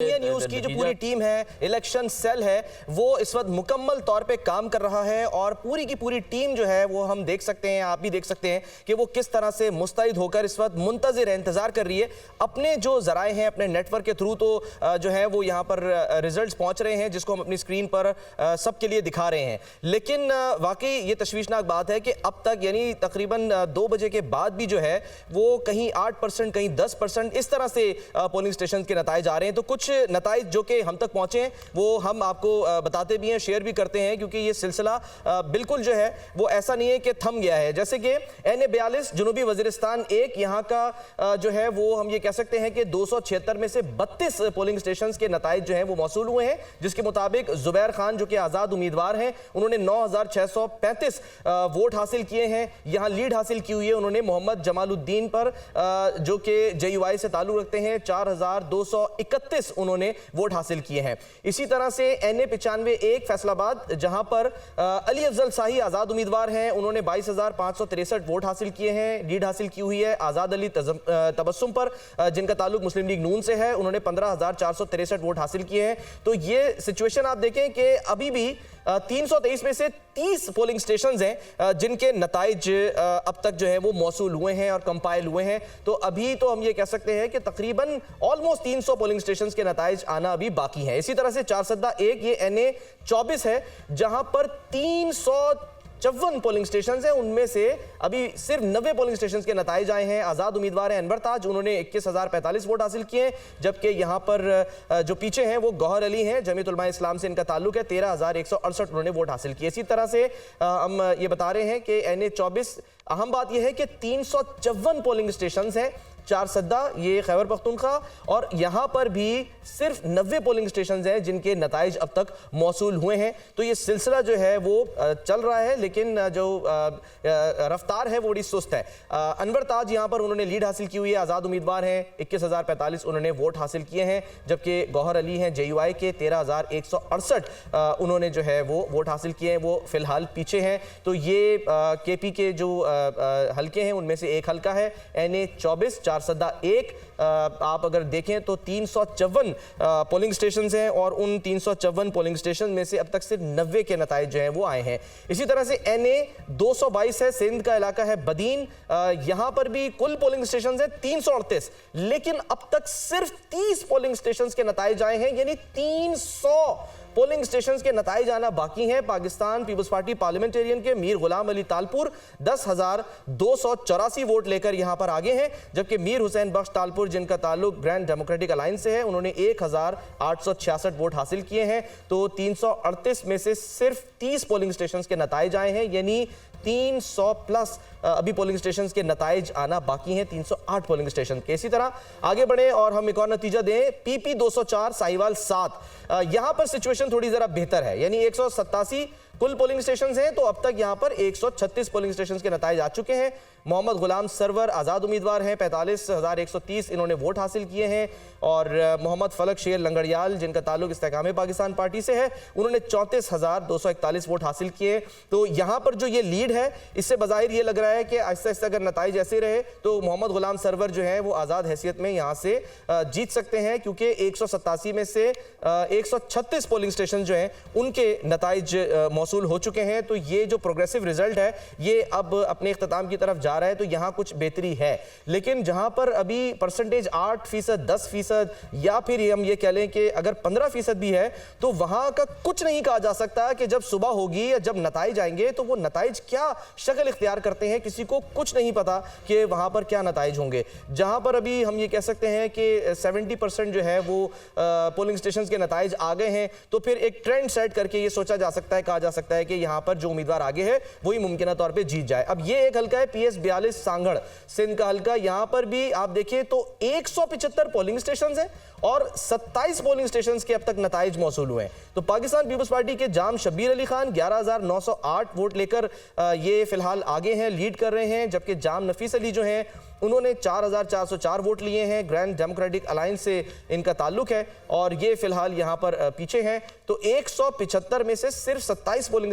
India news की जो पूरी टीम है, इलेक्शन सेल है, वो इस वक्त मुकम्मल तौर पे काम कर रहा है और पूरी की पूरी टीम जो है वो हम देख सकते हैं, आप भी देख सकते हैं कि वो किस तरह से मुस्तैद होकर इस वक्त मुंतज़िर है, इंतजार कर रही है। अपने जो जराए हैं, अपने नेटवर्क के थ्रू तो जो है वो यहाँ पर रिजल्ट्स पहुंच रहे हैं, जिसको हम अपनी स्क्रीन पर सबके लिए दिखा रहे हैं। लेकिन वाकई ये तशवीशनाक बात है कि अब तक यानी तकरीबन 2 बजे के बाद भी जो है वो कहीं 8%, कहीं 10% इस तरह से पोलिंग स्टेशन के नताइज आ रहे हैं। तो कुछ नताइज जो कि हम तक पहुंचे हैं वो हम आपको बताते भी हैं, शेयर भी करते हैं, क्योंकि ये सिलसिला बिल्कुल जो है वो ऐसा नहीं है कि थम गया है। जैसे कि NA42 जनूबी वजीरिस्तान 1 यहाँ का जो है वो हम ये कह सकते हैं कि 276 में से 32 पोलिंग स्टेशन के नताइज जो हैं वो मौसूल हुए हैं, जिसके मुताबिक जुबैर खान जो कि आज़ाद उम्मीदवार हैं, उन्होंने 9635 वोट हासिल किए हैं। यहाँ लीड हासिल की हुई है उन्होंने मोहम्मद जमालुद्दीन पर जो कि JUI से ताल्लुक रखते हैं, 4231 उन्होंने वोट हासिल किए हैं। इसी तरह से NA95 फैसलाबाद जहां पर अली अफजल शाही आजाद उम्मीदवार हैं, उन्होंने 22,563 वोट हासिल किए हैं। लीड हासिल की हुई है आजाद अली तबस्सुम पर, जिनका ताल्लुक मुस्लिम लीग नून से है, उन्होंने 15,463 वोट हासिल किए हैं। तो ये सिचुएशन आप देखें कि अभी भी 323 में से 30 पोलिंग स्टेशंस हैं जिनके नताइज अब तक जो है वो मौसूल हुए हैं और कंपाइल हुए हैं। तो अभी तो हम ये कह सकते हैं कि तकरीबन ऑलमोस्ट 300 पोलिंग स्टेशंस के नताइज आना अभी बाकी है। इसी तरह से चारसद्दा 1 ये NA24 है, जहां पर 354 पोलिंग स्टेशन हैं, उनमें से अभी सिर्फ 90 पोलिंग स्टेशन के नताइज आए हैं। आजाद उम्मीदवार हैं अनवर ताज, उन्होंने 21,045 वोट हासिल किए हैं, जबकि यहां पर जो पीछे हैं वो गौहर अली हैं, जमीयत उलमा इस्लाम से इनका ताल्लुक है, 13,168 उन्होंने वोट हासिल किए। इसी तरह से हम ये बता रहे हैं कि NA24 अहम बात यह है कि 354 पोलिंग स्टेशन हैं, चारसद्दा ये खैबर पख्तूनख्वा, और यहां पर भी सिर्फ 90 पोलिंग स्टेशन हैं जिनके नताइज अब तक मौसूल हुए हैं। तो ये सिलसिला जो है वो चल रहा है, लेकिन जो रफ्तार है वो बड़ी सुस्त है। अनवर ताज यहां पर उन्होंने लीड हासिल की हुई है, आज़ाद उम्मीदवार हैं, 21,045 उन्होंने वोट हासिल किए हैं, जबकि गौहर अली हैं JUI के 13,168 उन्होंने जो है वो वोट हासिल किए हैं, वो फिलहाल पीछे हैं। तो ये KP के जो हल्के हैं उनमें से एक हल्का है NA24 चारसद्दा 1। आप अगर देखें तो 354 पोलिंग स्टेशन हैं और उन 354 पोलिंग स्टेशन में से अब तक सिर्फ 90 के नताइज जो हैं वो आए हैं। इसी तरह से NA222 है, सिंध का इलाका है बदीन, यहां पर भी कुल पोलिंग स्टेशन हैं 338, लेकिन अब तक सिर्फ 30 पोलिंग स्टेशन के नताइज आए हैं, यानी 300 पोलिंग स्टेशन के नताइज आना बाकी हैं। पाकिस्तान पीपल्स पार्टी पार्लियामेंटेरियन के मीर गुलाम अली तालपुर 10,284 वोट लेकर यहां पर आगे हैं, जबकि मीर हुसैन बख्श तालपुर जिनका ताल्लुक ग्रैंड डेमोक्रेटिक अलायंस से है, उन्होंने 1,866 वोट हासिल किए हैं। तो 338 में से सिर्फ 30 पोलिंग स्टेशन के नताइज आए हैं, यानी 300 प्लस अभी पोलिंग स्टेशन के नताइज आना बाकी हैं, 308 पोलिंग स्टेशन के। इसी तरह आगे बढ़े और हम एक और नतीजा दें, PP 204 साहिवाल 7, यहां पर सिचुएशन थोड़ी जरा बेहतर है, यानी 187 कुल पोलिंग स्टेशन हैं, तो अब तक यहां पर 136 पोलिंग स्टेशन के नताइज आ चुके हैं। मोहम्मद गुलाम सरवर आज़ाद उम्मीदवार हैं, 45,130 इन्होंने वोट हासिल किए हैं, और मोहम्मद फलक शेर लंगड़ियाल जिनका ताल्लुक इस्तेकाम पाकिस्तान पार्टी से है, उन्होंने 34,241 वोट हासिल किए। तो यहाँ पर जो ये लीड है, इससे बज़ाहिर ये लग रहा है कि आहिस्ता आहिस्ता अगर नताइज ऐसे रहे तो मोहम्मद गुलाम सरवर जो है वो आज़ाद हैसियत में यहाँ से जीत सकते हैं, क्योंकि 187 में से 136 पोलिंग स्टेशन जो हैं उनके नताइज मौसूल हो चुके हैं। तो ये जो प्रोग्रेसिव रिजल्ट है ये अब अपने इख्तिताम की तरफ जा रहा है, तो यहां कुछ बेहतरी है। लेकिन जहां पर अभी परसेंटेज 8%, 10% या फिर हम ये कह लें कि अगर 15% भी है, तो वहां का कुछ नहीं कहा जा सकता कि जब सुबह होगी या जब नताइज आएंगे तो वो नताइज क्या शक्ल इख्तियार करते हैं, किसी को कुछ नहीं पता कि वहां पर क्या नताइज होंगे। जहां पर अभी हम ये कह सकते हैं कि 70% जो है वो पोलिंग स्टेशन के नताइज आ गए हैं, तो फिर एक ट्रेंड सेट करके ये सोचा जा सकता है, कहा जा सकता है कि यहां पर जो उम्मीदवार आगे है वही मुमकिन तौर पे जीत जाए। अब ये एक हल्का है PS42 सांगड़ सिंध का हल्का, यहां पर भी आप देखिए तो 175 पोलिंग स्टेशन हैं और 27 पोलिंग स्टेशन के अब तक नताइज मौसूल हुए हैं। तो पाकिस्तान पीपल्स पार्टी के जाम शब्बीर अली खान 11,908 वोट लेकर ये फिलहाल आगे हैं, लीड कर रहे हैं, जबकि जाम नफीस अली जो हैं उन्होंने 4,404 वोट लिए हैं, ग्रैंड डेमोक्रेटिक अलायंस से इनका ताल्लुक है, और ये फिलहाल यहां पर पीछे हैं। तो 175 में से सिर्फ 27 पोलिंग